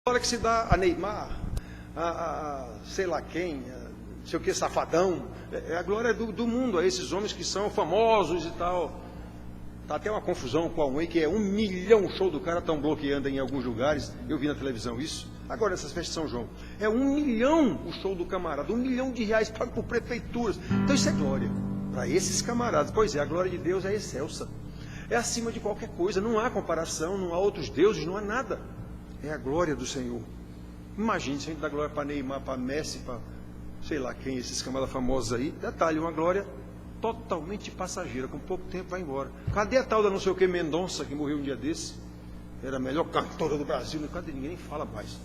Hora que se dá a Neymar, sei lá quem, sei o que, Safadão, é a glória do mundo, a esses homens que são famosos e tal. Tá até uma confusão com a Huawei, que é 1 milhão o show do cara, estão bloqueando em alguns lugares, eu vi na televisão isso. Agora essas festas de São João, é 1 milhão o show do camarada, R$1 milhão pago por prefeituras. Então isso é glória para esses camaradas. Pois é, a glória de Deus é excelsa, é acima de qualquer coisa, não há comparação, não há outros deuses, não há nada. É a glória do Senhor. Imagine se a gente dá glória para Neymar, para Messi, para sei lá quem, esses camaradas famosos aí. Detalhe, uma glória totalmente passageira, com pouco tempo vai embora. Cadê a tal da não sei o que Mendonça, que morreu um dia desse? Era a melhor cantora do Brasil, cadê? Ninguém nem fala mais.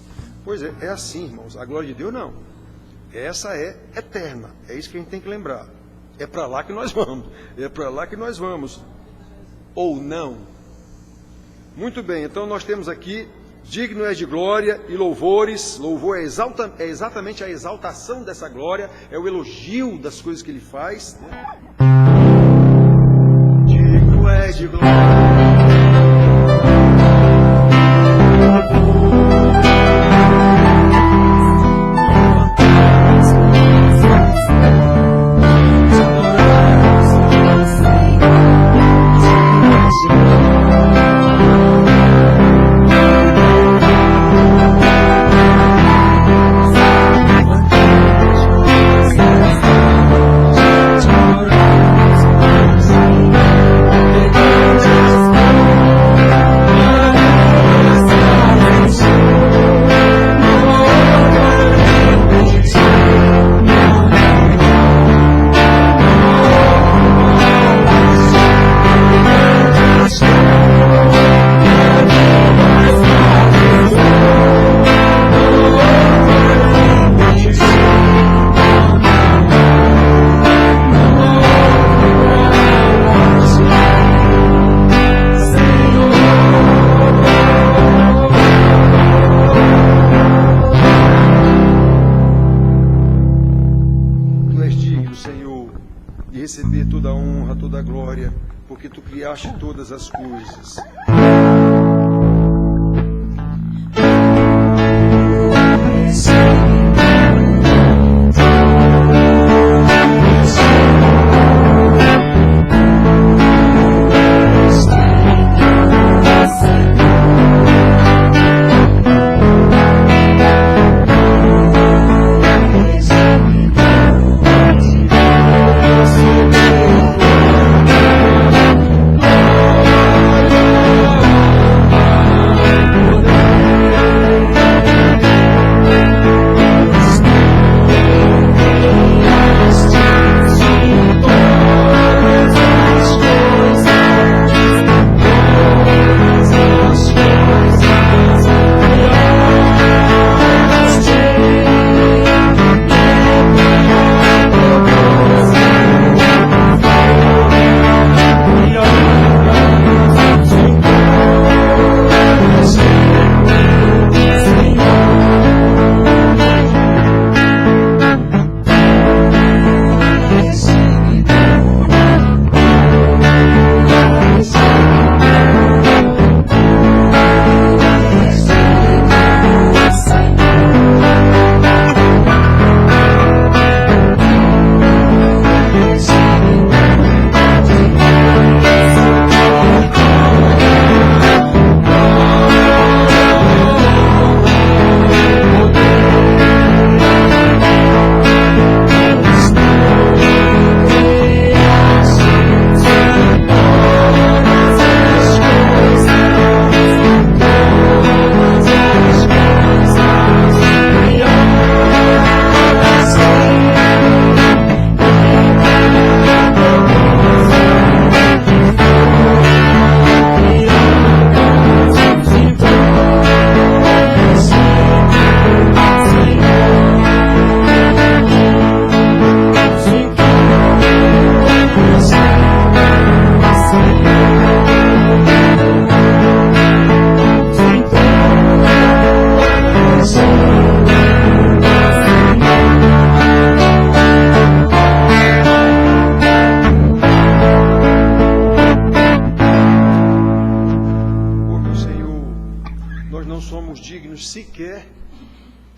Pois é, é assim, irmãos, a glória de Deus não. Essa é eterna, é isso que a gente tem que lembrar. É para lá que nós vamos, é para lá que nós vamos. Ou não. Muito bem, então nós temos aqui: digno é de glória e louvores. Louvor é exatamente a exaltação dessa glória, é o elogio das coisas que ele faz, né? Digno é de glória. Receber toda a honra, toda a glória, porque tu criaste todas as coisas. sequer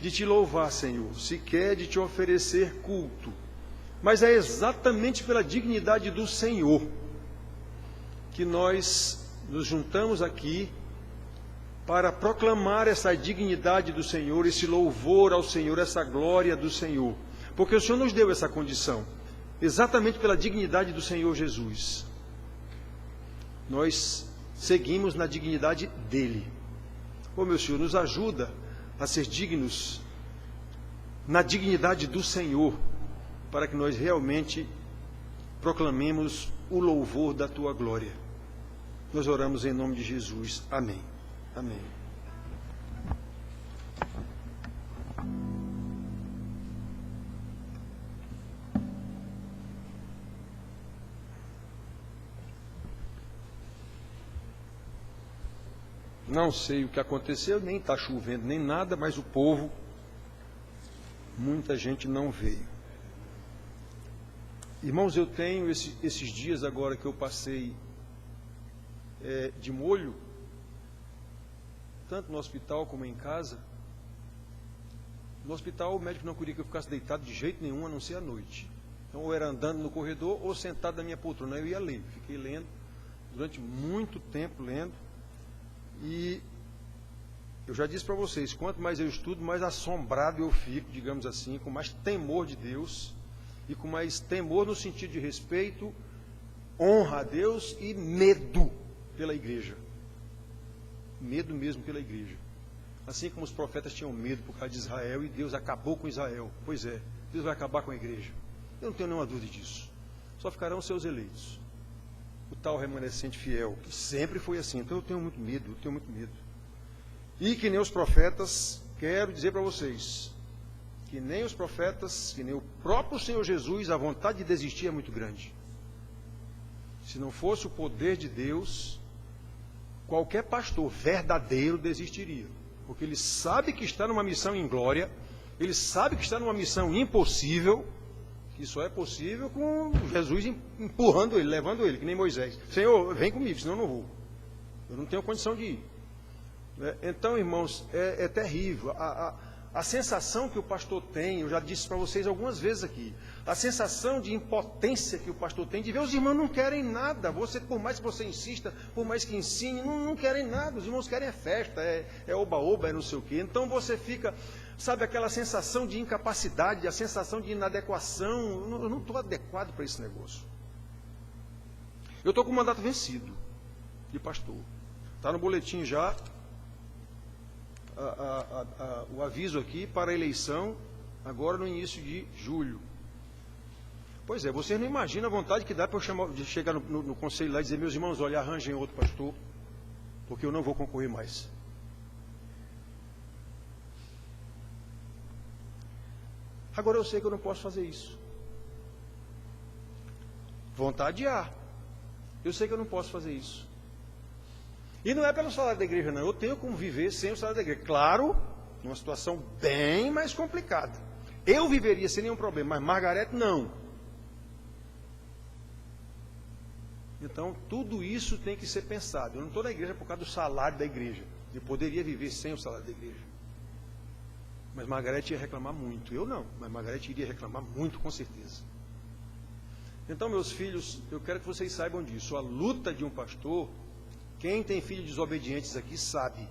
de te louvar, Senhor, sequer de te oferecer culto, mas é exatamente pela dignidade do Senhor que nós nos juntamos aqui para proclamar essa dignidade do Senhor, esse louvor ao Senhor, essa glória do Senhor, porque o Senhor nos deu essa condição, exatamente pela dignidade do Senhor Jesus. Nós seguimos na dignidade dele. Ô meu Senhor, nos ajuda a ser dignos na dignidade do Senhor, para que nós realmente proclamemos o louvor da tua glória. Nós oramos em nome de Jesus. Amém. Amém. Não sei o que aconteceu, nem está chovendo, nem nada, mas o povo, muita gente não veio. Irmãos, eu tenho esses dias agora que eu passei de molho, tanto no hospital como em casa. No hospital o médico não queria que eu ficasse deitado de jeito nenhum, a não ser à noite. Então, ou era andando no corredor ou sentado na minha poltrona. Eu ia ler, fiquei lendo durante muito tempo, lendo. E eu já disse para vocês, quanto mais eu estudo, mais assombrado eu fico, digamos assim, com mais temor de Deus, e com mais temor no sentido de respeito, honra a Deus e medo pela igreja. Medo mesmo pela igreja. Assim como os profetas tinham medo por causa de Israel, e Deus acabou com Israel. Pois é, Deus vai acabar com a igreja. Eu não tenho nenhuma dúvida disso. Só ficarão seus eleitos. O tal remanescente fiel, que sempre foi assim. Então eu tenho muito medo, E que nem os profetas, quero dizer para vocês, que nem os profetas, que nem o próprio Senhor Jesus, a vontade de desistir é muito grande. Se não fosse o poder de Deus, qualquer pastor verdadeiro desistiria. Porque ele sabe que está numa missão em glória, ele sabe que está numa missão impossível, que só é possível com Jesus empurrando ele, levando ele, que nem Moisés. Senhor, vem comigo, senão eu não vou. Eu não tenho condição de ir. Então, irmãos, é terrível. A sensação que o pastor tem, eu já disse para vocês algumas vezes aqui, a sensação de impotência que o pastor tem, de ver os irmãos não querem nada. Você, por mais que você insista, por mais que ensine, não querem nada. Os irmãos querem festa, é oba-oba, é não sei o quê. Então você fica, sabe, aquela sensação de incapacidade, a sensação de inadequação. Eu não estou adequado para esse negócio. Eu estou com o mandato vencido de pastor. Está no boletim já o aviso aqui para a eleição, agora no início de julho. Pois é, vocês não imaginam a vontade que dá para eu de chegar no conselho lá e dizer, meus irmãos, olha, arranjem outro pastor, porque eu não vou concorrer mais. Agora eu sei que eu não posso fazer isso. Vontade há. Eu sei que eu não posso fazer isso. E não é pelo salário da igreja, não. Eu tenho como viver sem o salário da igreja. Claro, numa situação bem mais complicada. Eu viveria sem nenhum problema, mas Margarete não. Então, tudo isso tem que ser pensado. Eu não estou na igreja por causa do salário da igreja. Eu poderia viver sem o salário da igreja. Mas Margarete ia reclamar muito. Eu não, mas Margarete iria reclamar muito, com certeza. Então, meus filhos, eu quero que vocês saibam disso. A luta de um pastor, quem tem filhos desobedientes aqui sabe.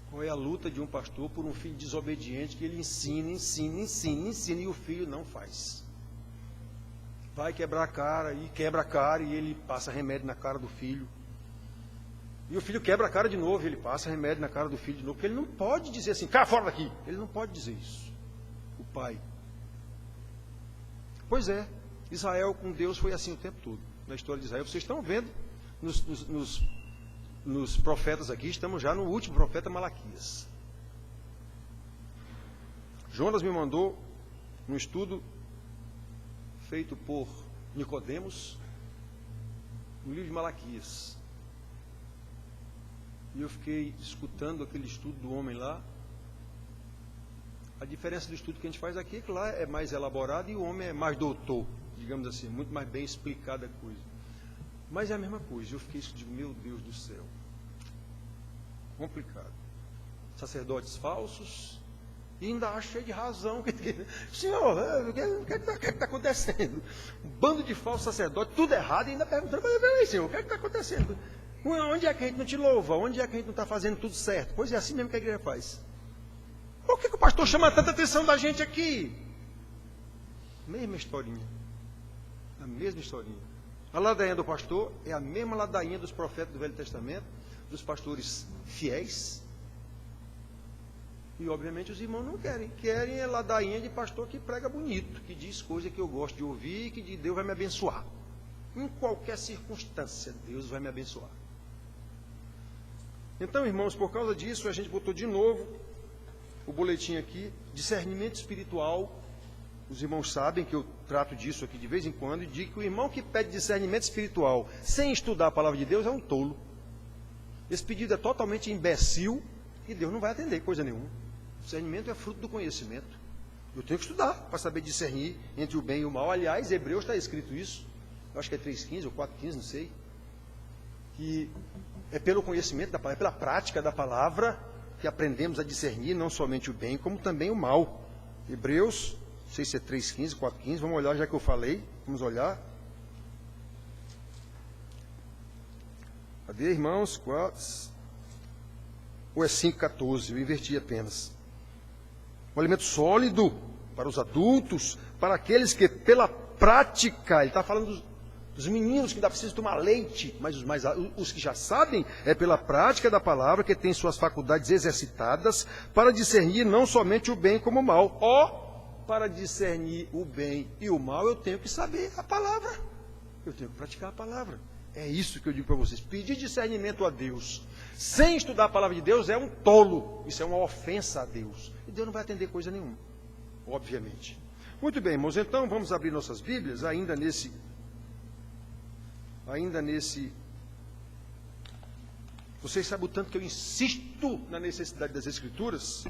Qual é a luta de um pastor por um filho desobediente que ele ensina e o filho não faz. Vai quebrar a cara e quebra a cara e ele passa remédio na cara do filho. E o filho quebra a cara de novo e ele passa remédio na cara do filho de novo. Porque ele não pode dizer assim, cara, fora daqui. Ele não pode dizer isso. O pai. Pois é, Israel com Deus foi assim o tempo todo. Na história de Israel, vocês estão vendo nos profetas aqui, estamos já no último profeta, Malaquias. Jonas me mandou um estudo feito por Nicodemos no livro de Malaquias. E eu fiquei escutando aquele estudo do homem lá. A diferença do estudo que a gente faz aqui é que lá é mais elaborado e o homem é mais doutor, digamos assim, muito mais bem explicada a coisa. Mas é a mesma coisa. Eu fiquei digo, meu Deus do céu, complicado. sacerdotes falsos, e ainda acho cheio de razão. Senhor, o que está acontecendo? Um bando de falsos sacerdotes, tudo errado, e ainda perguntando, mas peraí, Senhor, o que está acontecendo? Onde é que a gente não te louva? Onde é que a gente não está fazendo tudo certo? Pois é assim mesmo que a igreja faz. Por que o pastor chama tanta atenção da gente aqui? Mesma historinha. A mesma historinha. A ladainha do pastor é a mesma ladainha dos profetas do Velho Testamento, dos pastores fiéis. E obviamente os irmãos não querem. Querem a ladainha de pastor que prega bonito, que diz coisa que eu gosto de ouvir e que de Deus vai me abençoar. Em qualquer circunstância, Deus vai me abençoar. Então, irmãos, por causa disso, a gente botou de novo o boletim aqui, discernimento espiritual. Os irmãos sabem que eu trato disso aqui de vez em quando e digo que o irmão que pede discernimento espiritual sem estudar a palavra de Deus é um tolo. Esse pedido é totalmente imbecil e Deus não vai atender coisa nenhuma. Discernimento é fruto do conhecimento. Eu tenho que estudar para saber discernir entre o bem e o mal. Aliás, em Hebreus está escrito isso. Eu acho que é 3,15 ou 4,15, não sei. Que é pelo conhecimento da palavra, é pela prática da palavra que aprendemos a discernir não somente o bem, como também o mal. Hebreus, não sei se é 3,15, 4,15, vamos olhar já que eu falei. Vamos olhar. Cadê, irmãos? 4. Ou é 5,14? Eu inverti apenas. Um alimento sólido para os adultos, para aqueles que pela prática, ele está falando dos meninos que ainda precisam tomar leite, mas os que já sabem, é pela prática da palavra que tem suas faculdades exercitadas para discernir não somente o bem como o mal. Para discernir o bem e o mal, eu tenho que saber a palavra. Eu tenho que praticar a palavra. É isso que eu digo para vocês. Pedir discernimento a Deus sem estudar a palavra de Deus é um tolo. Isso é uma ofensa a Deus. E Deus não vai atender coisa nenhuma, obviamente. Muito bem, irmãos. Então, vamos abrir nossas Bíblias, ainda nesse... Vocês sabem o tanto que eu insisto na necessidade das Escrituras?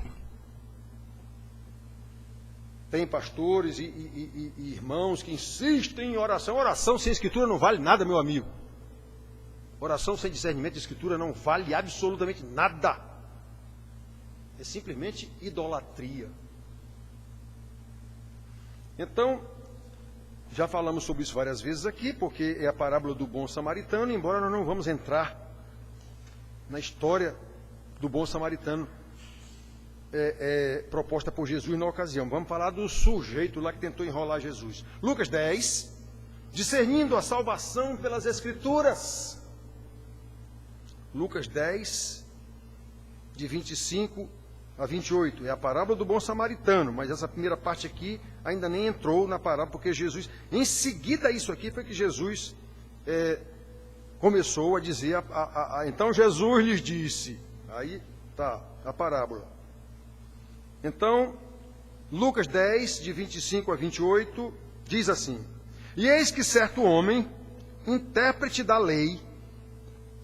Tem pastores e irmãos que insistem em oração. Oração sem Escritura não vale nada, meu amigo. Oração sem discernimento de Escritura não vale absolutamente nada. É simplesmente idolatria. Então, já falamos sobre isso várias vezes aqui, porque é a parábola do bom samaritano, embora nós não vamos entrar na história do bom samaritano proposta por Jesus na ocasião. Vamos falar do sujeito lá que tentou enrolar Jesus. Lucas 10, discernindo a salvação pelas Escrituras. Lucas 10, de 25 a 28, é a parábola do bom samaritano, mas essa primeira parte aqui ainda nem entrou na parábola, porque Jesus, em seguida isso aqui foi que Jesus começou a dizer, então Jesus lhes disse, aí está a parábola. Então, Lucas 10, de 25 a 28, diz assim: E eis que certo homem, intérprete da lei,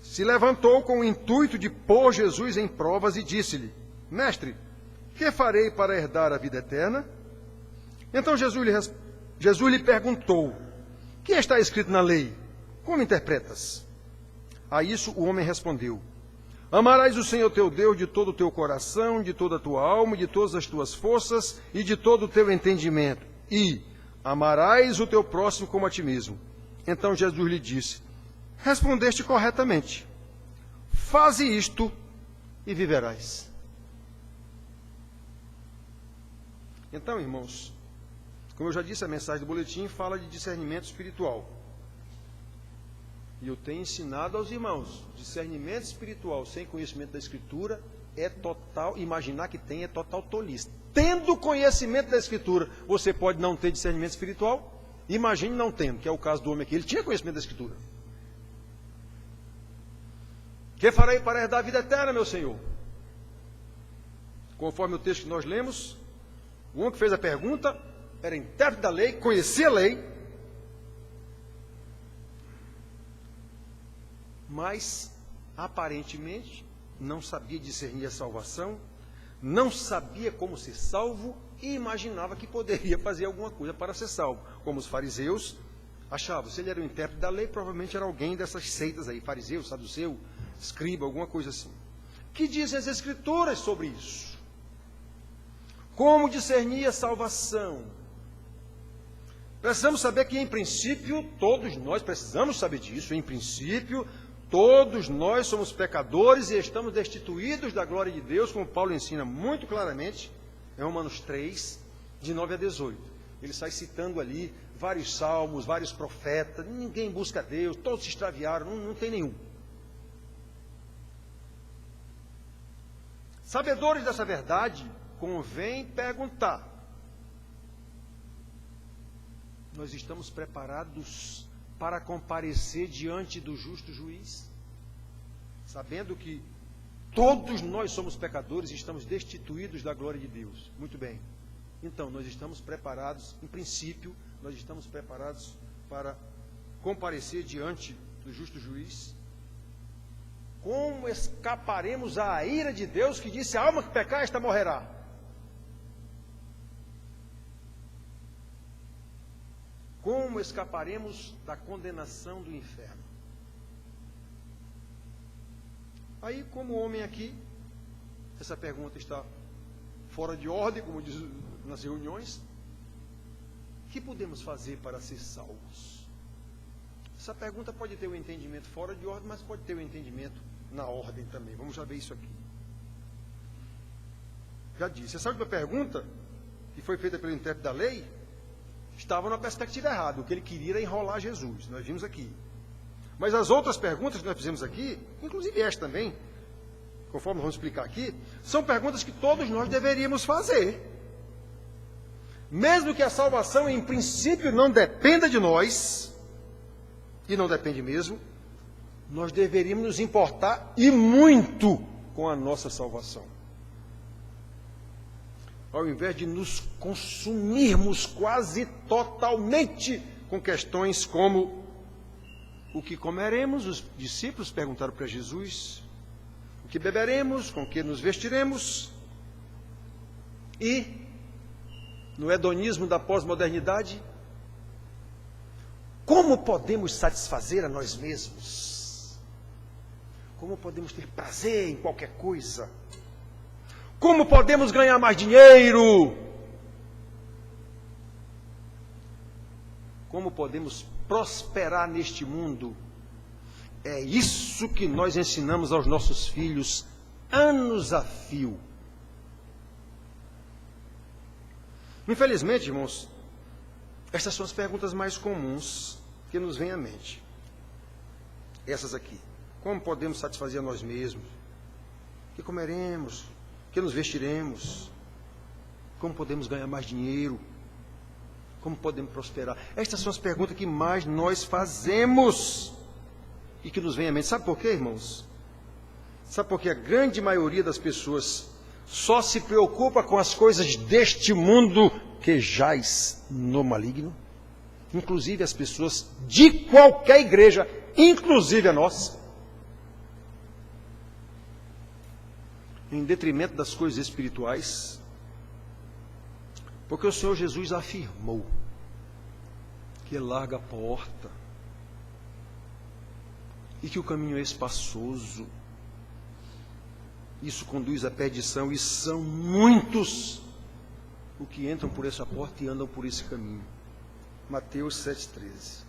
se levantou com o intuito de pôr Jesus em provas e disse-lhe: Mestre, que farei para herdar a vida eterna? Então Jesus lhe perguntou: Que está escrito na lei? Como interpretas? A isso o homem respondeu: Amarás o Senhor teu Deus de todo o teu coração, de toda a tua alma, de todas as tuas forças e de todo o teu entendimento. E amarás o teu próximo como a ti mesmo. Então Jesus lhe disse: Respondeste corretamente. Faze isto e viverás. Então, irmãos, como eu já disse, a mensagem do boletim fala de discernimento espiritual. E eu tenho ensinado aos irmãos, discernimento espiritual sem conhecimento da Escritura é total, imaginar que tem é total tolice. Tendo conhecimento da Escritura, você pode não ter discernimento espiritual? Imagine não tendo, que é o caso do homem aqui, ele tinha conhecimento da Escritura. Que farei para herdar a vida eterna, meu Senhor? Conforme o texto que nós lemos, o homem que fez a pergunta era intérprete da lei, conhecia a lei, mas aparentemente não sabia discernir a salvação, não sabia como ser salvo e imaginava que poderia fazer alguma coisa para ser salvo. Como os fariseus achavam, se ele era o intérprete da lei, provavelmente era alguém dessas seitas aí, fariseu, saduceu, escriba, alguma coisa assim. que dizem as Escrituras sobre isso? Como discernir a salvação? Precisamos saber que, em princípio, todos nós precisamos saber disso. Em princípio, todos nós somos pecadores e estamos destituídos da glória de Deus, como Paulo ensina muito claramente, em Romanos 3, de 9 a 18. Ele sai citando ali vários salmos, vários profetas. Ninguém busca Deus, todos se extraviaram, não tem nenhum. Sabedores dessa verdade, convém perguntar: nós estamos preparados para comparecer diante do justo juiz? Sabendo que todos nós somos pecadores e estamos destituídos da glória de Deus. Muito bem. Então, nós estamos preparados, em princípio, nós estamos preparados para comparecer diante do justo juiz? Como escaparemos à ira de Deus que disse: a alma que pecar, esta morrerá? Como escaparemos da condenação do inferno? Aí, como homem aqui, essa pergunta está fora de ordem, como diz nas reuniões. O que podemos fazer para ser salvos? Essa pergunta pode ter um entendimento fora de ordem, mas pode ter um entendimento na ordem também. Vamos já ver isso aqui. Já disse, essa última pergunta, que foi feita pelo intérprete da lei, estava na perspectiva errada. O que ele queria era enrolar Jesus. Nós vimos aqui. Mas as outras perguntas que nós fizemos aqui, inclusive esta também, conforme vamos explicar aqui, são perguntas que todos nós deveríamos fazer. Mesmo que a salvação, em princípio, não dependa de nós, e não depende mesmo, nós deveríamos nos importar, e muito, com a nossa salvação. Ao invés de nos consumirmos quase totalmente com questões como: o que comeremos? Os discípulos perguntaram para Jesus. O que beberemos? Com que nos vestiremos? E, no hedonismo da pós-modernidade, como podemos satisfazer a nós mesmos? Como podemos ter prazer em qualquer coisa? Como podemos ganhar mais dinheiro? Como podemos prosperar neste mundo? É isso que nós ensinamos aos nossos filhos anos a fio. Infelizmente, irmãos, estas são as perguntas mais comuns que nos vêm à mente. Essas aqui. Como podemos satisfazer a nós mesmos? O que comeremos? O que nos vestiremos? Como podemos ganhar mais dinheiro? Como podemos prosperar? Estas são as perguntas que mais nós fazemos e que nos vêm à mente. Sabe por quê, irmãos? Sabe por que a grande maioria das pessoas só se preocupa com as coisas deste mundo que jaz no maligno? Inclusive as pessoas de qualquer igreja, inclusive a nossa. Em detrimento das coisas espirituais, porque o Senhor Jesus afirmou que Ele larga a porta e que o caminho é espaçoso. Isso conduz à perdição, e são muitos os que entram por essa porta e andam por esse caminho. Mateus 7,13.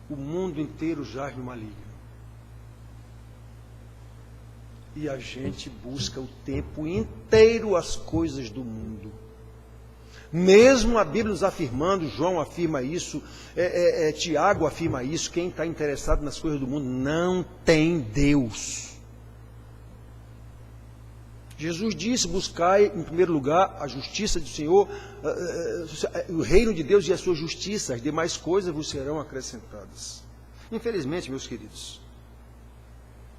O mundo inteiro jaz no maligno. E a gente busca o tempo inteiro as coisas do mundo. Mesmo a Bíblia nos afirmando, João afirma isso, Tiago afirma isso, quem está interessado nas coisas do mundo não tem Deus. Jesus disse: buscai em primeiro lugar a justiça do Senhor, o reino de Deus e a sua justiça, as demais coisas vos serão acrescentadas. Infelizmente, meus queridos,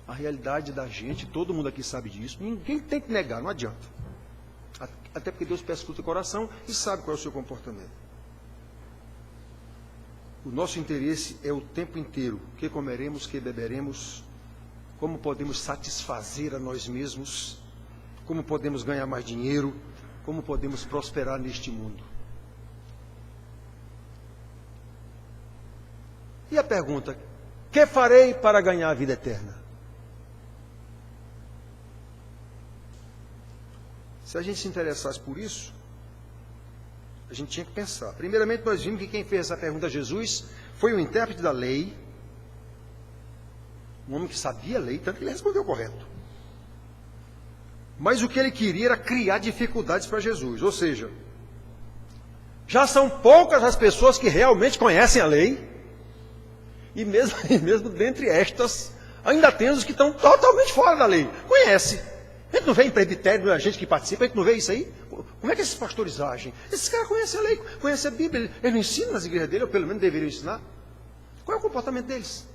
a realidade da gente, todo mundo aqui sabe disso, ninguém tem que negar, não adianta. Até porque Deus perscruta o coração e sabe qual é o seu comportamento. O nosso interesse é o tempo inteiro: o que comeremos, o que beberemos, como podemos satisfazer a nós mesmos, como podemos ganhar mais dinheiro, como podemos prosperar neste mundo. E a pergunta: que farei para ganhar a vida eterna? Se a gente se interessasse por isso, a gente tinha que pensar. Primeiramente, nós vimos que quem fez essa pergunta a Jesus foi o intérprete da lei, um homem que sabia a lei, tanto que ele respondeu correto. Mas o que ele queria era criar dificuldades para Jesus. Ou seja, já são poucas as pessoas que realmente conhecem a lei, e mesmo dentre estas, ainda tem os que estão totalmente fora da lei. Conhece. A gente não vê em presbitério, a gente que participa, a gente não vê isso aí? Como é que esses pastores agem? Esses caras conhecem a lei, conhecem a Bíblia, eles não ensinam nas igrejas dele, ou pelo menos deveriam ensinar. Qual é o comportamento deles?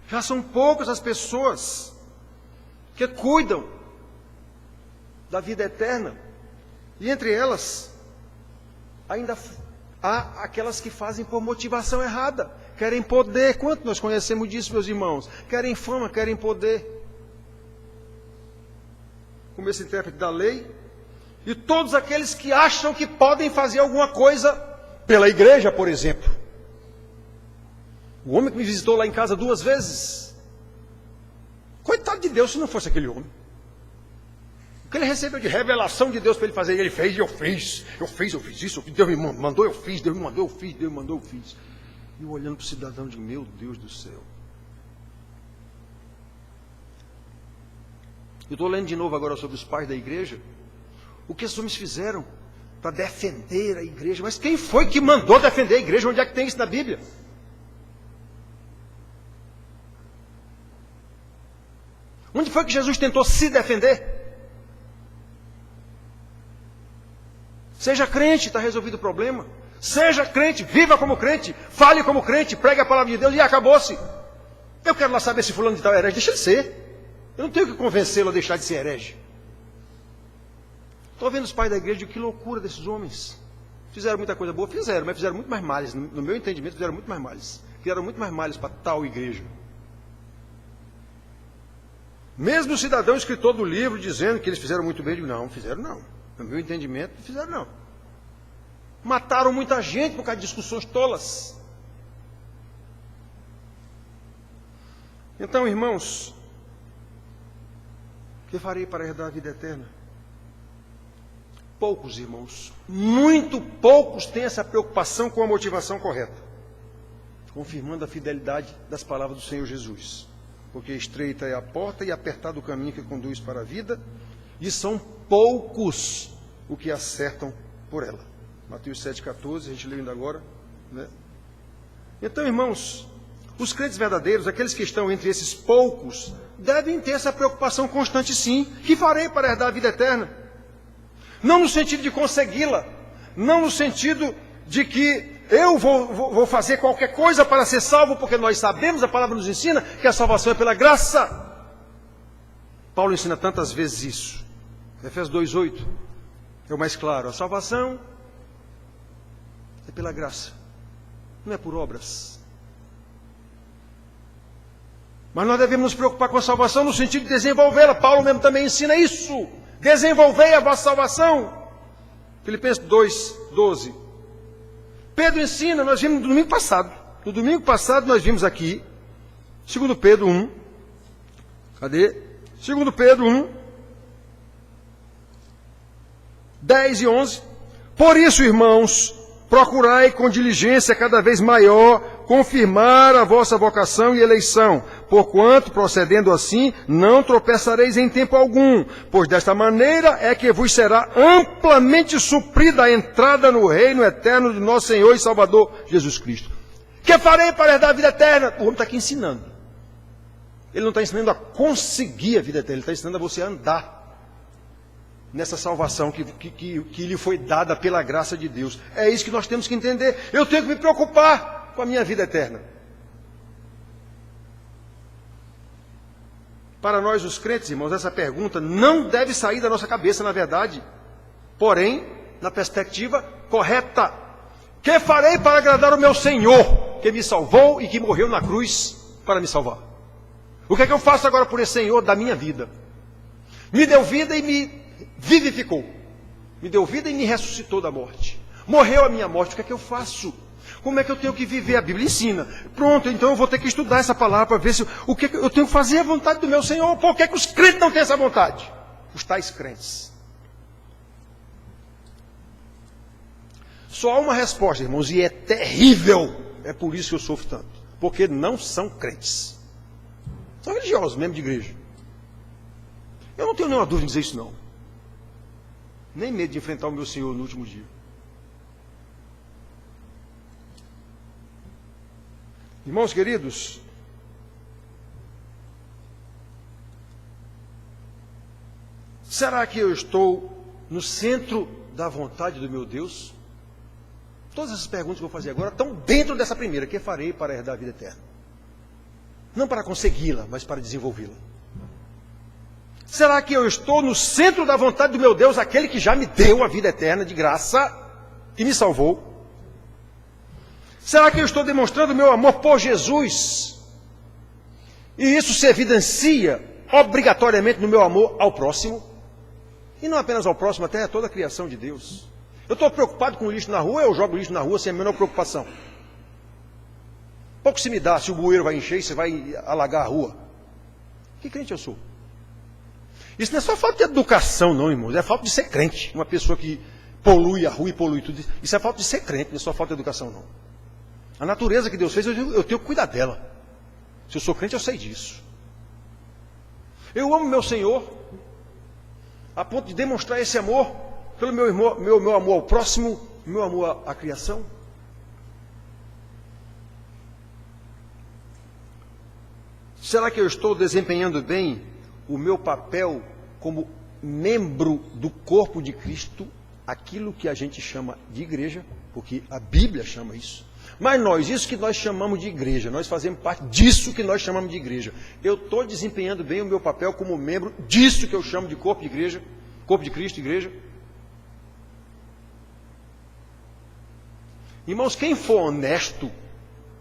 Já são poucas as pessoas que cuidam da vida eterna. E entre elas, ainda há aquelas que fazem por motivação errada. Querem poder. Quanto nós conhecemos disso, meus irmãos? Querem fama, querem poder. Como esse intérprete da lei. E todos aqueles que acham que podem fazer alguma coisa pela igreja, por exemplo. O homem que me visitou lá em casa 2 vezes. Coitado de Deus se não fosse aquele homem. O que ele recebeu de revelação de Deus para ele fazer, ele fez e eu fiz isso, Deus me mandou, eu fiz, Deus me mandou, eu fiz, Deus me mandou, eu fiz. E eu olhando para o cidadão de meu Deus do céu. Eu estou lendo de novo agora sobre os pais da igreja. O que esses homens fizeram para defender a igreja? Mas quem foi que mandou defender a igreja? Onde é que tem isso na Bíblia? Onde foi que Jesus tentou se defender? Seja crente, está resolvido o problema. Seja crente, viva como crente, fale como crente, pregue a palavra de Deus e acabou-se. Eu quero lá saber se fulano de tal é herege, deixa ele ser. Eu não tenho que convencê-lo a deixar de ser herege. Estou vendo os pais da igreja, que loucura desses homens. Fizeram muita coisa boa, fizeram, mas fizeram muito mais males. No meu entendimento, fizeram muito mais males. Criaram muito mais males para tal igreja. Mesmo o cidadão escritor do livro dizendo que eles fizeram muito bem, eu digo, não, fizeram não. No meu entendimento, não fizeram não. Mataram muita gente por causa de discussões tolas. Então, irmãos, o que farei para herdar a vida eterna? Poucos, irmãos, muito poucos têm essa preocupação com a motivação correta, confirmando a fidelidade das palavras do Senhor Jesus. Porque estreita é a porta e apertado o caminho que conduz para a vida, e são poucos os que acertam por ela. Mateus 7,14, a gente leu ainda agora, né? Então, irmãos, os crentes verdadeiros, aqueles que estão entre esses poucos, devem ter essa preocupação constante sim. Que farei para herdar a vida eterna? Não no sentido de consegui-la, não no sentido de que eu vou fazer qualquer coisa para ser salvo, porque nós sabemos, a palavra nos ensina, que a salvação é pela graça. Paulo ensina tantas vezes isso. Efésios 2,8 é o mais claro. A salvação é pela graça, não é por obras. Mas nós devemos nos preocupar com a salvação no sentido de desenvolvê-la. Paulo mesmo também ensina isso. Desenvolvei a vossa salvação. Filipenses 2,12. Pedro ensina, nós vimos no domingo passado. No domingo passado nós vimos aqui, 2 Pedro 1. Cadê? 2 Pedro 1, 10 e 11. Por isso, irmãos, procurai com diligência cada vez maior confirmar a vossa vocação e eleição, porquanto, procedendo assim, não tropeçareis em tempo algum, pois desta maneira é que vos será amplamente suprida a entrada no reino eterno de nosso Senhor e Salvador Jesus Cristo. Que farei para herdar a vida eterna? O homem está aqui ensinando. Ele não está ensinando a conseguir a vida eterna, ele está ensinando a você andar nessa salvação que lhe foi dada pela graça de Deus. É isso que nós temos que entender. Eu tenho que me preocupar com a minha vida eterna. Para nós, os crentes, irmãos, essa pergunta não deve sair da nossa cabeça, na verdade. Porém, na perspectiva correta. Que farei para agradar o meu Senhor, que me salvou e que morreu na cruz para me salvar? O que é que eu faço agora por esse Senhor da minha vida? Me deu vida e me vivificou. Me deu vida e me ressuscitou da morte. Morreu a minha morte. O que é que eu faço? Como é que eu tenho que viver? A Bíblia ensina. Pronto, então eu vou ter que estudar essa palavra para ver se o que eu tenho que fazer a vontade do meu Senhor. Por que os crentes não têm essa vontade? Os tais crentes. Só há uma resposta, irmãos, e é terrível. É por isso que eu sofro tanto. Porque não são crentes. São religiosos, mesmo de igreja. Eu não tenho nenhuma dúvida em dizer isso, não. Nem medo de enfrentar o meu Senhor no último dia. Irmãos queridos, será que eu estou no centro da vontade do meu Deus? Todas essas perguntas que eu vou fazer agora estão dentro dessa primeira. Que farei para herdar a vida eterna? Não para consegui-la, mas para desenvolvê-la. Será que eu estou no centro da vontade do meu Deus, aquele que já me deu a vida eterna de graça e me salvou? Será que eu estou demonstrando meu amor por Jesus? E isso se evidencia obrigatoriamente no meu amor ao próximo? E não apenas ao próximo, até a toda a criação de Deus. Eu estou preocupado com o lixo na rua, eu jogo lixo na rua sem a menor preocupação. Pouco se me dá se o bueiro vai encher e você vai alagar a rua. Que crente eu sou? Isso não é só falta de educação, não, irmãos. É falta de ser crente. Uma pessoa que polui a rua e polui tudo. Isso é falta de ser crente, não é só falta de educação, não. A natureza que Deus fez, eu tenho que cuidar dela. Se eu sou crente, eu sei disso. Eu amo meu Senhor, a ponto de demonstrar esse amor pelo meu amor ao próximo, meu amor à criação. Será que eu estou desempenhando bem o meu papel como membro do corpo de Cristo, aquilo que a gente chama de igreja, porque a Bíblia chama isso. Mas isso que nós chamamos de igreja, nós fazemos parte disso que nós chamamos de igreja. Eu estou desempenhando bem o meu papel como membro disso que eu chamo de corpo de igreja, corpo de Cristo, igreja. Irmãos, quem for honesto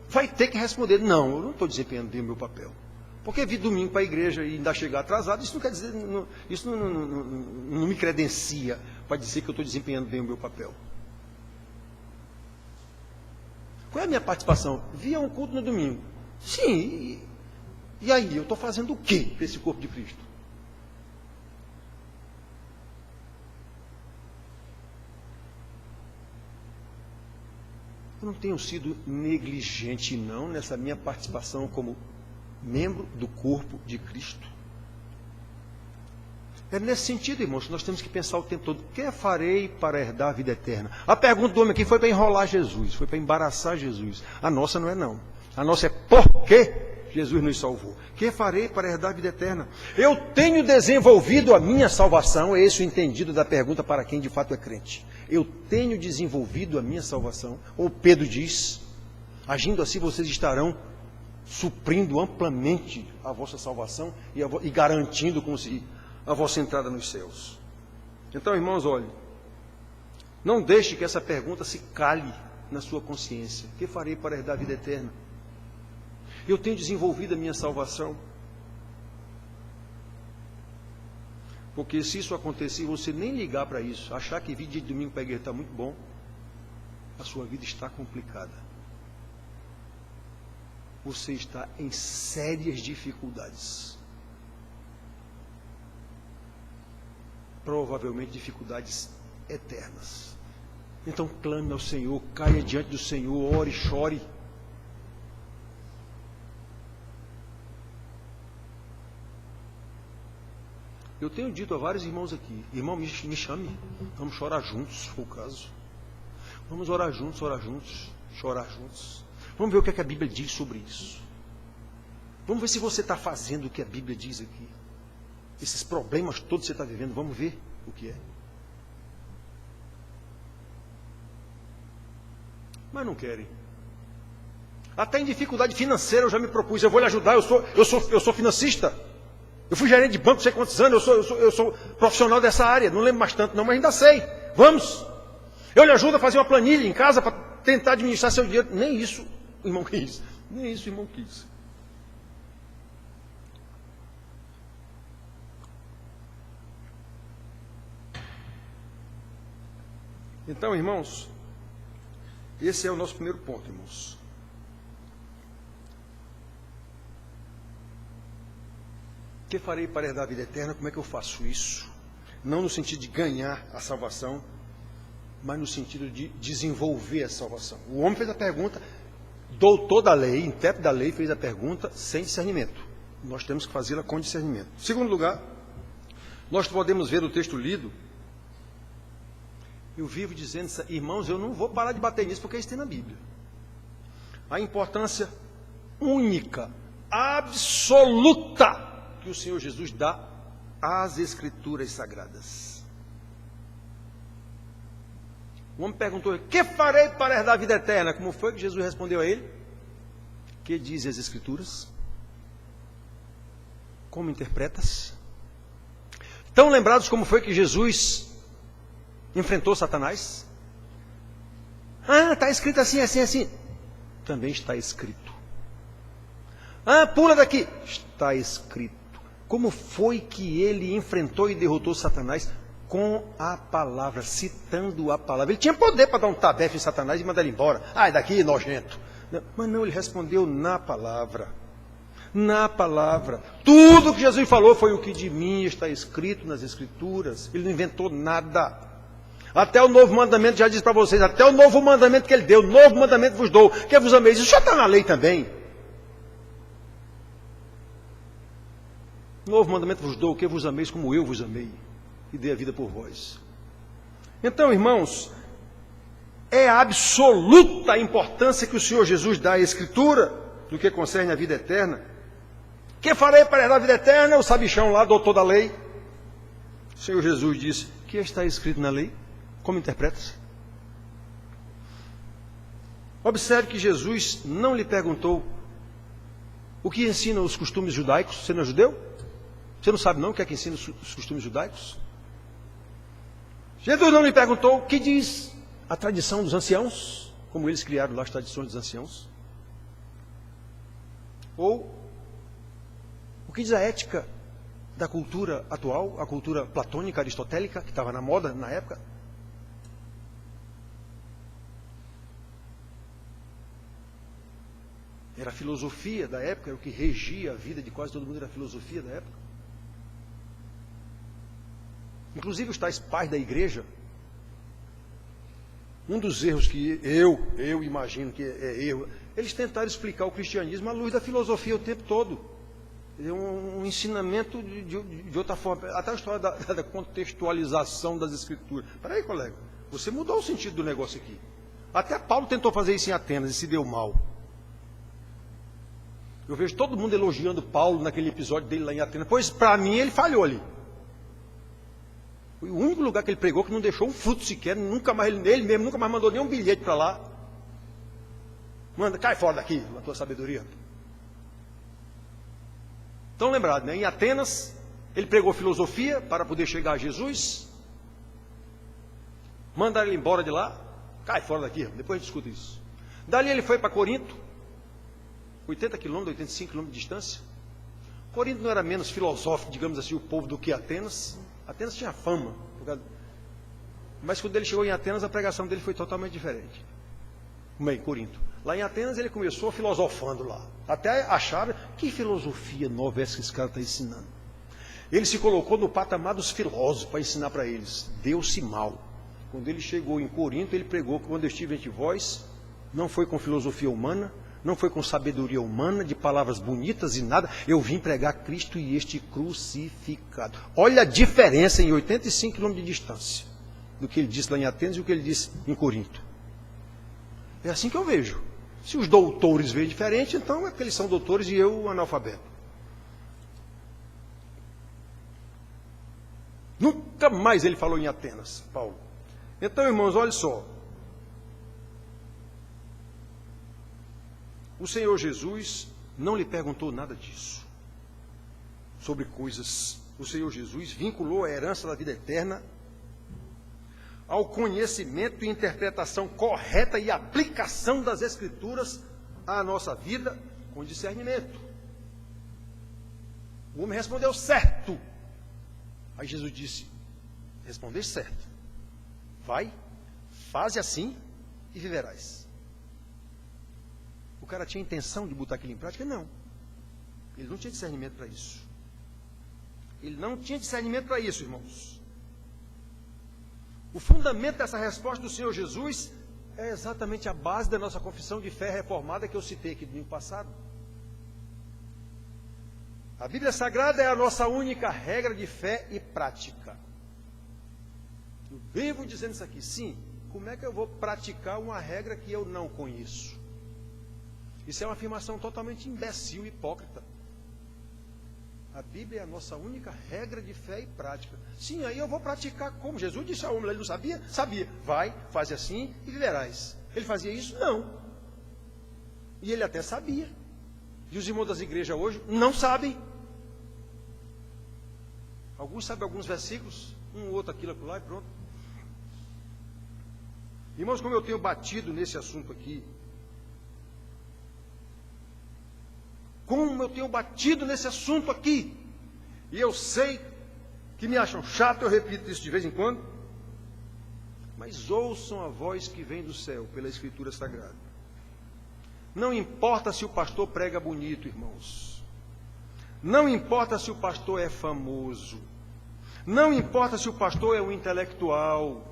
vai ter que responder, não, eu não estou desempenhando bem o meu papel. Porque vir domingo para a igreja e ainda chegar atrasado, isso não quer dizer, isso não me credencia para dizer que eu estou desempenhando bem o meu papel. Qual é a minha participação? Via um culto no domingo. Sim, e aí? Eu estou fazendo o quê para esse corpo de Cristo? Eu não tenho sido negligente, não, nessa minha participação como membro do corpo de Cristo. É nesse sentido, irmãos, que nós temos que pensar o tempo todo: o que farei para herdar a vida eterna? A pergunta do homem aqui foi para enrolar Jesus, foi para embaraçar Jesus. A nossa não é não. A nossa é por que Jesus nos salvou. O que farei para herdar a vida eterna? Eu tenho desenvolvido a minha salvação, é esse o entendido da pergunta para quem de fato é crente. Eu tenho desenvolvido a minha salvação, ou Pedro diz, agindo assim vocês estarão suprindo amplamente a vossa salvação e garantindo como se a vossa entrada nos céus. Então, irmãos, olhe, não deixe que essa pergunta se cale na sua consciência. O que farei para herdar a vida eterna? Eu tenho desenvolvido a minha salvação. Porque se isso acontecer, você nem ligar para isso, achar que vir dia de domingo para a igreja está muito bom, a sua vida está complicada. Você está em sérias dificuldades. Provavelmente dificuldades eternas. Então clame ao Senhor, caia diante do Senhor, ore, chore. Eu tenho dito a vários irmãos aqui: irmão, me chame, vamos chorar juntos, se for o caso. Vamos orar juntos, chorar juntos. Vamos ver o que a Bíblia diz sobre isso. Vamos ver se você está fazendo o que a Bíblia diz aqui. Esses problemas todos que você está vivendo, vamos ver o que é. Mas não querem. Até em dificuldade financeira eu já me propus, eu vou lhe ajudar, eu sou financista. Eu fui gerente de banco não sei quantos anos, eu sou profissional dessa área, não lembro mais tanto não, mas ainda sei. Vamos! Eu lhe ajudo a fazer uma planilha em casa para tentar administrar seu dinheiro. Nem isso, irmão, quis. Nem isso, irmão, quis. Então, irmãos, Esse é o nosso primeiro ponto, irmãos. O que farei para herdar a vida eterna? Como é que eu faço isso? Não no sentido de ganhar a salvação, mas no sentido de desenvolver a salvação. O homem fez a pergunta, doutor da lei, intérprete da lei, fez a pergunta sem discernimento. Nós temos que fazê-la com discernimento. Em segundo lugar, nós podemos ver o texto lido. Eu vivo dizendo, irmãos, eu não vou parar de bater nisso, porque isso tem na Bíblia. A importância única, absoluta, que o Senhor Jesus dá às Escrituras Sagradas. O homem perguntou, que farei para herdar a vida eterna? Como foi que Jesus respondeu a ele? Que dizem as Escrituras? Como interpretas? Estão lembrados como foi que Jesus enfrentou Satanás? Ah, está escrito assim, assim, assim. Também está escrito. Ah, pula daqui. Está escrito. Como foi que ele enfrentou e derrotou Satanás? Com a palavra, citando a palavra. Ele tinha poder para dar um tabefe em Satanás e mandar ele embora. Ai, daqui, nojento. Mas não, ele respondeu na palavra. Na palavra. Tudo que Jesus falou foi o que de mim está escrito nas Escrituras. Ele não inventou nada. Até o novo mandamento já diz para vocês, até o novo mandamento que ele deu, novo mandamento vos dou, que vos ameis. Isso já está na lei também. Novo mandamento vos dou, que vos ameis como eu vos amei, e dei a vida por vós. Então, irmãos, é a absoluta importância que o Senhor Jesus dá à Escritura, do que concerne a vida eterna. Que farei para herdar a vida eterna? O sabichão lá, doutor da lei. O Senhor Jesus disse, que está escrito na lei? Como interpreta-se? Observe que Jesus não lhe perguntou o que ensinam os costumes judaicos. Você não é judeu? Você não sabe não o que é que ensina os costumes judaicos? Jesus não lhe perguntou o que diz a tradição dos anciãos, como eles criaram lá as tradições dos anciãos. Ou o que diz a ética da cultura atual, a cultura platônica, aristotélica, que estava na moda na época. Era a filosofia da época, era o que regia a vida de quase todo mundo, era a filosofia da época. Inclusive os tais pais da igreja, um dos erros que eu imagino que é erro, eles tentaram explicar o cristianismo à luz da filosofia o tempo todo. Um ensinamento de outra forma, até a história da contextualização das Escrituras. Espera aí, colega, você mudou o sentido do negócio aqui. Até Paulo tentou fazer isso em Atenas e se deu mal. Eu vejo todo mundo elogiando Paulo naquele episódio dele lá em Atenas, pois para mim ele falhou ali. Foi o único lugar que ele pregou que não deixou um fruto sequer, nunca mais ele mesmo nunca mais mandou nenhum bilhete para lá. Manda, cai fora daqui, na tua sabedoria. Estão lembrados, né? Em Atenas, ele pregou filosofia para poder chegar a Jesus. Mandaram ele embora de lá. Cai fora daqui, depois a gente discute isso. Dali ele foi para Corinto. 80 quilômetros, 85 quilômetros de distância. Corinto não era menos filosófico, digamos assim, o povo do que Atenas. Atenas tinha fama. Mas quando ele chegou em Atenas, a pregação dele foi totalmente diferente. Como é em Corinto. Lá em Atenas ele começou filosofando lá. Até acharam, que filosofia nova é essa que esse cara está ensinando? Ele se colocou no patamar dos filósofos para ensinar para eles. Deu-se mal. Quando ele chegou em Corinto, ele pregou que quando eu estive entre vós, não foi com filosofia humana, não foi com sabedoria humana, de palavras bonitas e nada. Eu vim pregar Cristo e este crucificado. Olha a diferença em 85 quilômetros de distância do que ele disse lá em Atenas e o que ele disse em Corinto. É assim que eu vejo. Se os doutores veem diferente, então é porque eles são doutores e eu analfabeto. Nunca mais ele falou em Atenas, Paulo. Então, irmãos, olha só. O Senhor Jesus não lhe perguntou nada disso. Sobre coisas. O Senhor Jesus vinculou a herança da vida eterna ao conhecimento e interpretação correta e aplicação das Escrituras à nossa vida com discernimento. O homem respondeu certo. Aí Jesus disse, respondeste certo. Vai, faze assim e viverás. cara tinha intenção de botar aquilo em prática? Não. Ele não tinha discernimento para isso. Ele não tinha discernimento para isso, irmãos. O fundamento dessa resposta do Senhor Jesus é exatamente a base da nossa confissão de fé reformada que eu citei aqui no domingo passado. A Bíblia Sagrada é a nossa única regra de fé e prática. Eu vivo dizendo isso aqui. Sim, como é que eu vou praticar uma regra que eu não conheço? Isso é uma afirmação totalmente imbecil e hipócrita. A Bíblia é a nossa única regra de fé e prática. Sim, aí eu vou praticar como Jesus disse ao homem, ele não sabia? Sabia. Vai, faz assim e viverás. Ele fazia isso? Não. E ele até sabia. E os irmãos das igrejas hoje não sabem. Alguns sabem alguns versículos, um outro aquilo lá e pronto. Irmãos, como eu tenho batido nesse assunto aqui, e eu sei que me acham chato, eu repito isso de vez em quando, mas ouçam a voz que vem do céu pela Escritura Sagrada. Não importa se o pastor prega bonito, irmãos. Não importa se o pastor é famoso. Não importa se o pastor é um intelectual.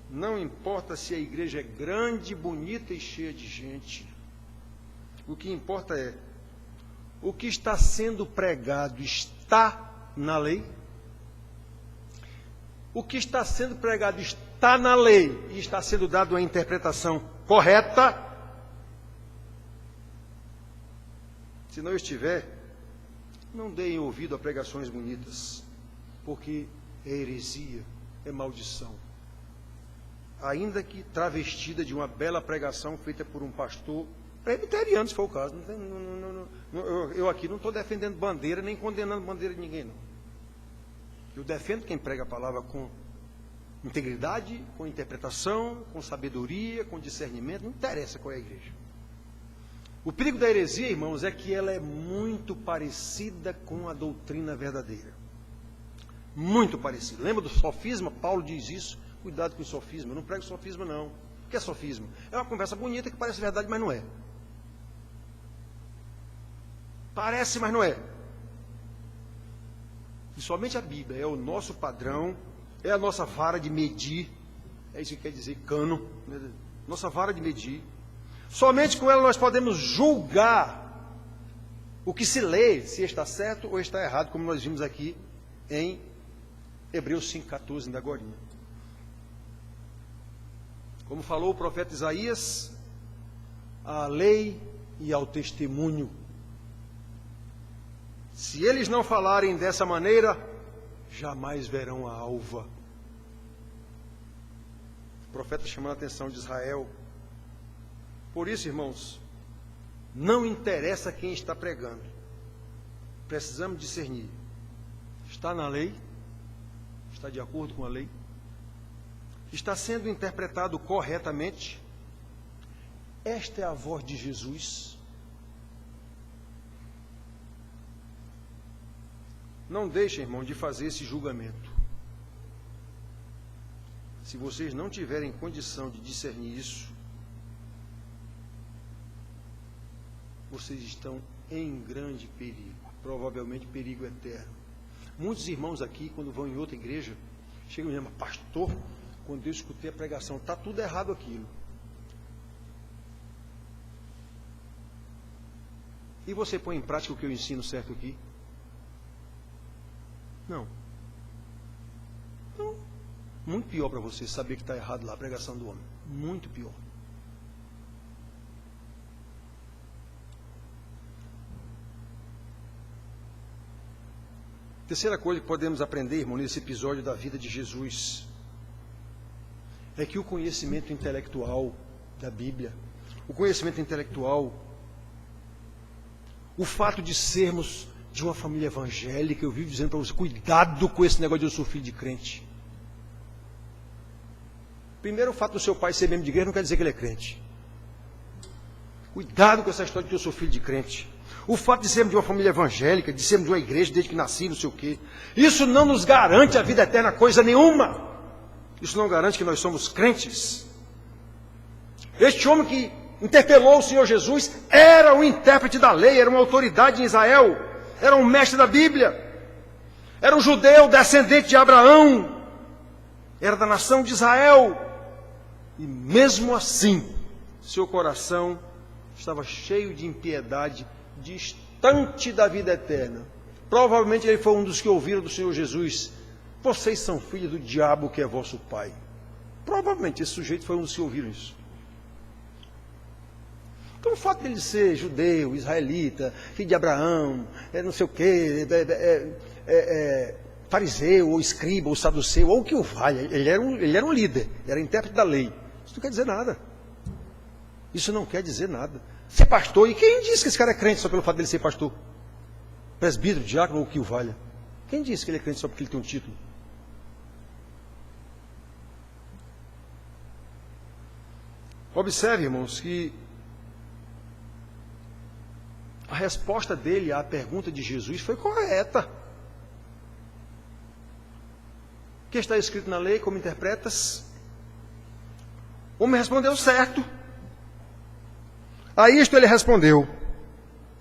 Não importa se a igreja é grande, bonita e cheia de gente. O que importa é, o que está sendo pregado está na lei? O que está sendo pregado está na lei e está sendo dado uma interpretação correta? Se não estiver, não deem ouvido a pregações bonitas, porque é heresia, é maldição. Ainda que travestida de uma bela pregação feita por um pastor presbiteriano, se for o caso. Eu aqui não estou defendendo bandeira, nem condenando bandeira de ninguém, não. Eu defendo quem prega a palavra com integridade, com interpretação, com sabedoria, com discernimento, não interessa qual é a igreja. O perigo da heresia, irmãos, é que ela é muito parecida com a doutrina verdadeira. Muito parecida. Lembra do sofisma? Paulo diz isso. Cuidado com o sofisma. Eu não prego sofisma, não. O que é sofisma? É uma conversa bonita que parece verdade, mas não é. Parece, mas não é. E somente a Bíblia é o nosso padrão, é a nossa vara de medir. É isso que quer dizer cânon. Nossa vara de medir. Somente com ela nós podemos julgar o que se lê, se está certo ou está errado, como nós vimos aqui em Hebreus 5,14, ainda agorinha. Como falou o profeta Isaías, à lei e ao testemunho. Se eles não falarem dessa maneira, jamais verão a alva. O profeta chamando a atenção de Israel. Por isso, irmãos, não interessa quem está pregando. Precisamos discernir. Está na lei? Está de acordo com a lei? Está sendo interpretado corretamente? Esta é a voz de Jesus? Não deixem, irmão, de fazer esse julgamento. Se vocês não tiverem condição de discernir isso, vocês estão em grande perigo, provavelmente perigo eterno. Muitos irmãos aqui, quando vão em outra igreja, chegam e dizem, pastor, quando eu escutei a pregação, está tudo errado aquilo. E você põe em prática o que eu ensino certo aqui? Não. Então, muito pior para você saber que está errado lá a pregação do homem. Muito pior. Terceira coisa que podemos aprender, irmão, nesse episódio da vida de Jesus, é que o conhecimento intelectual da Bíblia, o conhecimento intelectual, o fato de sermos de uma família evangélica, eu vivo dizendo para você, cuidado com esse negócio de eu sou filho de crente. Primeiro, o fato do seu pai ser membro de igreja não quer dizer que ele é crente. Cuidado com essa história de que eu sou filho de crente. O fato de sermos de uma família evangélica, de sermos de uma igreja desde que nasci, não sei o quê. Isso não nos garante a vida eterna coisa nenhuma. Isso não garante que nós somos crentes. Este homem que interpelou o Senhor Jesus, era um intérprete da lei, era uma autoridade em Israel, era um mestre da Bíblia, era um judeu descendente de Abraão, era da nação de Israel, e mesmo assim, seu coração estava cheio de impiedade, distante da vida eterna. Provavelmente ele foi um dos que ouviram do Senhor Jesus: vocês são filhos do diabo que é vosso pai. Provavelmente esse sujeito foi um dos que ouviram isso. Então o fato dele ser judeu, israelita, filho de Abraão, não sei o quê, fariseu, ou escriba, ou saduceu, ou o que o valha, ele era um líder, era intérprete da lei. Isso não quer dizer nada. Isso não quer dizer nada. Ser pastor, e quem disse que esse cara é crente só pelo fato dele ser pastor? Presbítero, diácono ou o que o valha? Quem disse que ele é crente só porque ele tem um título? Observe, irmãos, que a resposta dele à pergunta de Jesus foi correta. O que está escrito na lei, como interpretas? O homem respondeu certo. A isto ele respondeu.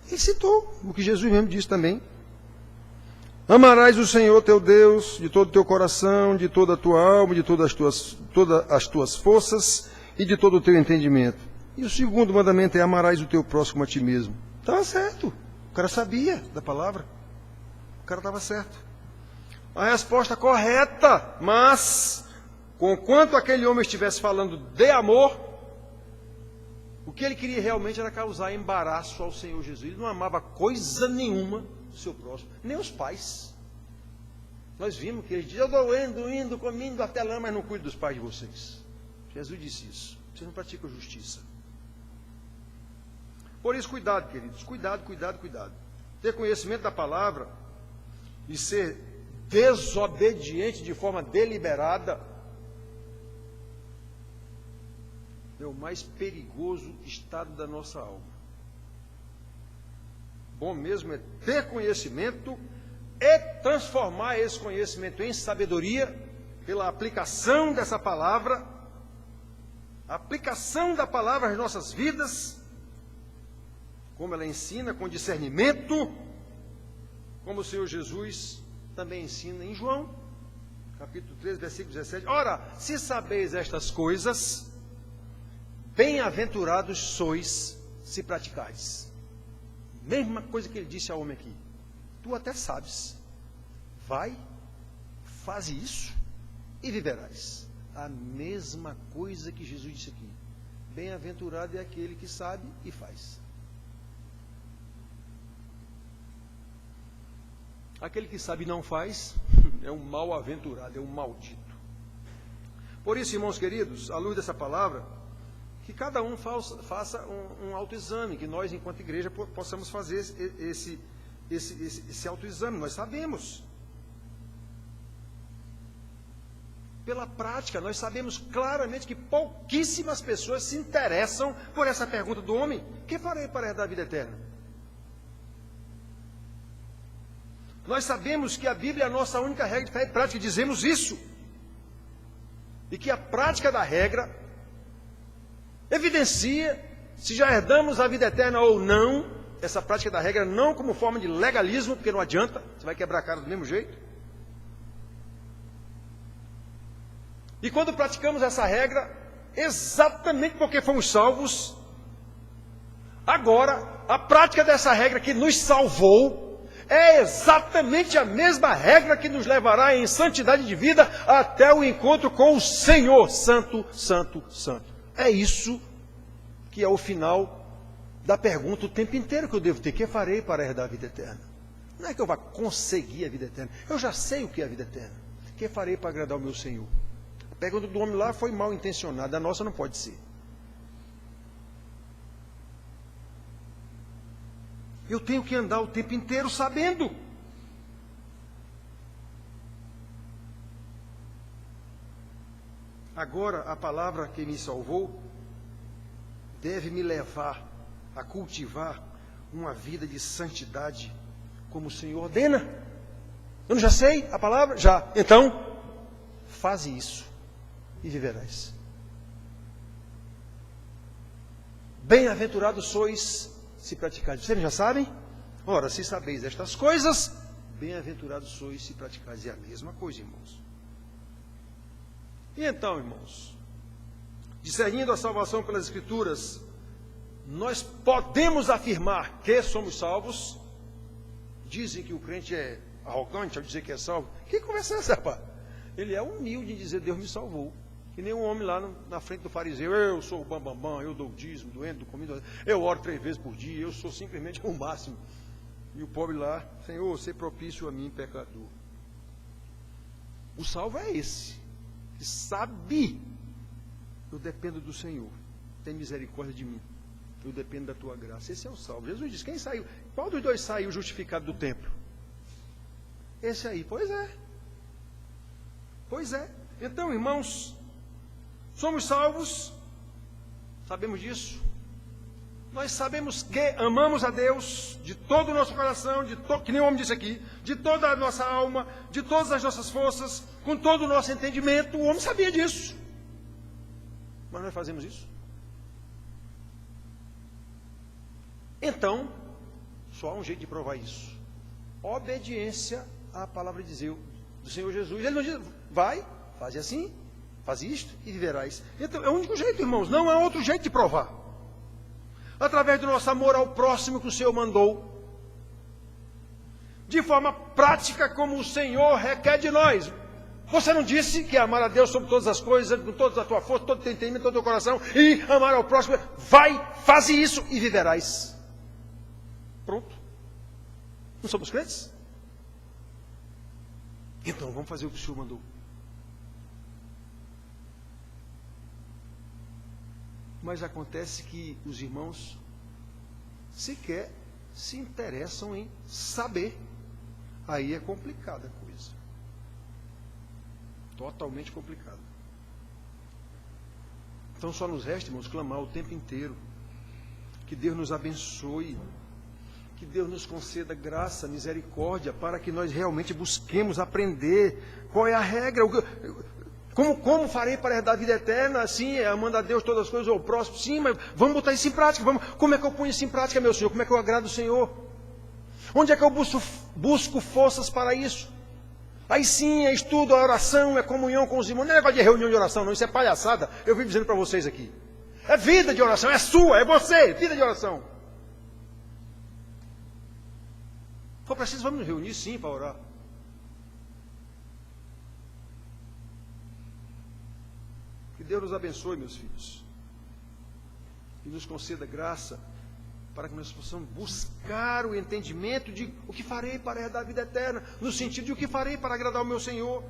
Ele citou o que Jesus mesmo disse também. Amarás o Senhor teu Deus de todo o teu coração, de toda a tua alma, de todas as tuas forças e de todo o teu entendimento. E o segundo mandamento é: amarás o teu próximo a ti mesmo. Estava certo. O cara sabia da palavra. O cara estava certo. A resposta correta, mas conquanto aquele homem estivesse falando de amor, o que ele queria realmente era causar embaraço ao Senhor Jesus. Ele não amava coisa nenhuma do seu próximo, nem os pais. Nós vimos que ele diz: eu estou indo, comendo até lã, mas não cuido dos pais de vocês. Jesus disse isso. Vocês não praticam justiça. Por isso, cuidado, queridos. Cuidado. Ter conhecimento da palavra e ser desobediente de forma deliberada é o mais perigoso estado da nossa alma. Bom mesmo é ter conhecimento e transformar esse conhecimento em sabedoria pela aplicação dessa palavra, a aplicação da palavra às nossas vidas, como ela ensina, com discernimento, como o Senhor Jesus também ensina em João, capítulo 3, versículo 17. Ora, se sabeis estas coisas, bem-aventurados sois se praticais. Mesma coisa que ele disse ao homem aqui. Tu até sabes. Vai, faz isso e viverás. A mesma coisa que Jesus disse aqui. Bem-aventurado é aquele que sabe e faz. Aquele que sabe e não faz é um mal-aventurado, é um maldito. Por isso, irmãos queridos, à luz dessa palavra, que cada um faça um autoexame, que nós, enquanto igreja, possamos fazer esse autoexame. Nós sabemos. Pela prática, nós sabemos claramente que pouquíssimas pessoas se interessam por essa pergunta do homem: que farei para herdar a vida eterna? Nós sabemos que a Bíblia é a nossa única regra de fé e prática, dizemos isso. E que a prática da regra evidencia se já herdamos a vida eterna ou não. Essa prática da regra não como forma de legalismo, porque não adianta, você vai quebrar a cara do mesmo jeito. E quando praticamos essa regra, exatamente porque fomos salvos, agora, a prática dessa regra que nos salvou é exatamente a mesma regra que nos levará em santidade de vida até o encontro com o Senhor, santo, santo, santo. É isso que é o final da pergunta o tempo inteiro que eu devo ter: que farei para herdar a vida eterna? Não é que eu vá conseguir a vida eterna, eu já sei o que é a vida eterna. Que farei para agradar o meu Senhor? A pergunta do homem lá foi mal intencionada, a nossa não pode ser. Eu tenho que andar o tempo inteiro sabendo. Agora, a palavra que me salvou deve me levar a cultivar uma vida de santidade como o Senhor ordena. Eu não já sei a palavra? Já. Então, faze isso e viverás. bem-aventurados sois se praticardes. Vocês já sabem? Ora, se sabeis estas coisas, bem-aventurados sois se praticardes. É a mesma coisa, irmãos. E então, irmãos, discernindo a salvação pelas Escrituras, nós podemos afirmar que somos salvos. Dizem que o crente é arrogante ao dizer que é salvo. Que conversa é essa, rapaz? Ele é humilde em dizer: Deus me salvou. Que nem um homem lá na frente do fariseu: eu sou o bambambam, eu dou o dízimo, doendo, comido, eu oro 3 vezes por dia, eu sou simplesmente o máximo. E o pobre lá: Senhor, ser propício a mim, pecador. O salvo é esse, que sabe: eu dependo do Senhor, tem misericórdia de mim, eu dependo da tua graça. Esse é o salvo. Jesus disse: quem saiu? Qual dos dois saiu justificado do templo? Esse aí. Pois é. Pois é. Então, irmãos, somos salvos, sabemos disso. Nós sabemos que amamos a Deus de todo o nosso coração, que nem o homem disse aqui, de toda a nossa alma, de todas as nossas forças, com todo o nosso entendimento. O homem sabia disso. Mas nós fazemos isso. Então, só há um jeito de provar isso: obediência à palavra de Deus, do Senhor Jesus. Ele não diz: vai, faz assim, faz isto e viverás. Então, é o único jeito, irmãos. Não há outro jeito de provar. Através do nosso amor ao próximo que o Senhor mandou, de forma prática, como o Senhor requer de nós. Você não disse que amar a Deus sobre todas as coisas, com toda a tua força, todo o teu entendimento, todo o teu coração, e amar ao próximo? Vai, faz isso e viverás. Pronto. Não somos crentes? Então vamos fazer o que o Senhor mandou. Mas acontece que os irmãos sequer se interessam em saber. Aí é complicada a coisa. Totalmente complicada. Então só nos resta, irmãos, clamar o tempo inteiro. Que Deus nos abençoe. Que Deus nos conceda graça, misericórdia, para que nós realmente busquemos aprender qual é a regra. Como farei para herdar a vida eterna? Assim, amando a Deus todas as coisas, ou o próximo? Sim, mas vamos botar isso em prática. Como é que eu ponho isso em prática, meu Senhor? Como é que eu agrado o Senhor? Onde é que eu busco forças para isso? Aí sim, é estudo, a oração, é comunhão com os irmãos. Não é negócio de reunião de oração, não. Isso é palhaçada. Eu vivo dizendo para vocês aqui. É vida de oração, é sua, é você, vida de oração. Se for preciso, vamos nos reunir sim para orar. Que Deus nos abençoe, meus filhos. E nos conceda graça para que nós possamos buscar o entendimento de o que farei para herdar a vida eterna, no sentido de o que farei para agradar o meu Senhor.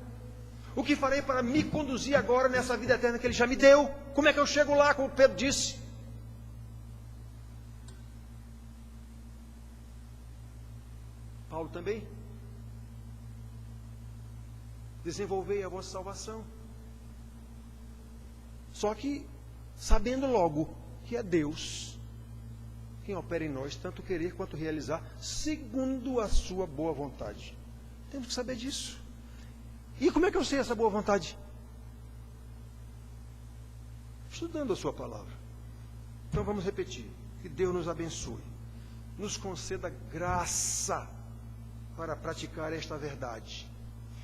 O que farei para me conduzir agora nessa vida eterna que Ele já me deu. Como é que eu chego lá, como Pedro disse? Paulo também. Desenvolvei a vossa salvação. Só que sabendo logo que é Deus quem opera em nós, tanto querer quanto realizar, segundo a sua boa vontade. Temos que saber disso. E como é que eu sei essa boa vontade? Estudando a sua palavra. Então vamos repetir. Que Deus nos abençoe. Nos conceda graça para praticar esta verdade.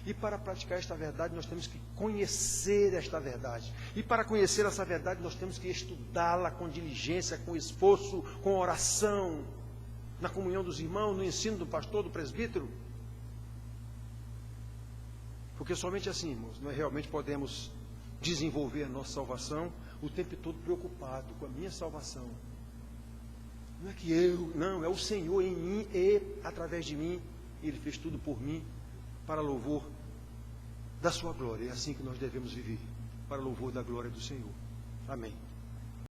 E para praticar esta verdade, nós temos que conhecer esta verdade. E para conhecer essa verdade, nós temos que estudá-la com diligência, com esforço, com oração, na comunhão dos irmãos, no ensino do pastor, do presbítero. Porque somente assim, irmãos, nós realmente podemos desenvolver a nossa salvação o tempo todo preocupado com a minha salvação. Não é que não, é o Senhor em mim e através de mim. Ele fez tudo por mim, para louvor da sua glória. É assim que nós devemos viver, para louvor da glória do Senhor. Amém.